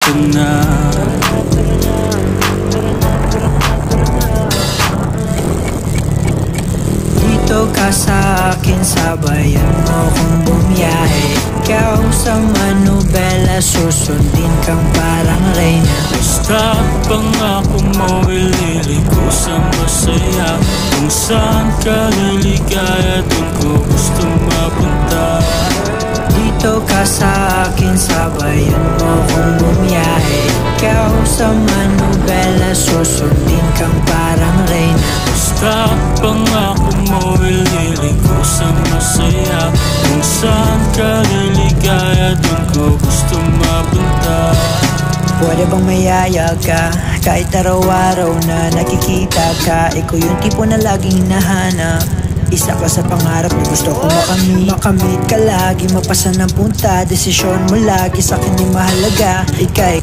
ka na. Dito ka sa akin, sabayan mo kong bumiyahe. Ikaw sa manubela, susundin kang parang reyna. Basta pangako mo, ililiko sa masaya. Kung saan ka liligaya, dun ko gusto mapunta. Dito ka sa akin, sabayan mo kong bumiyahe. Ikaw sa manubela, susundin kang parang reyna. Basta pangako mo, ililiko sa masaya. Kung saan ka liligaya, dun ko gusto mapunta. Pwede bang mayaya ka? Kahit araw-araw na nakikita ka, ikaw yung tipo na laging hinahanap. Isa ka sa pangarap na gusto ko makamit ka lagi, mapasa ng punta. Desisyon mo lagi sa akin yung mahalaga. Ika'y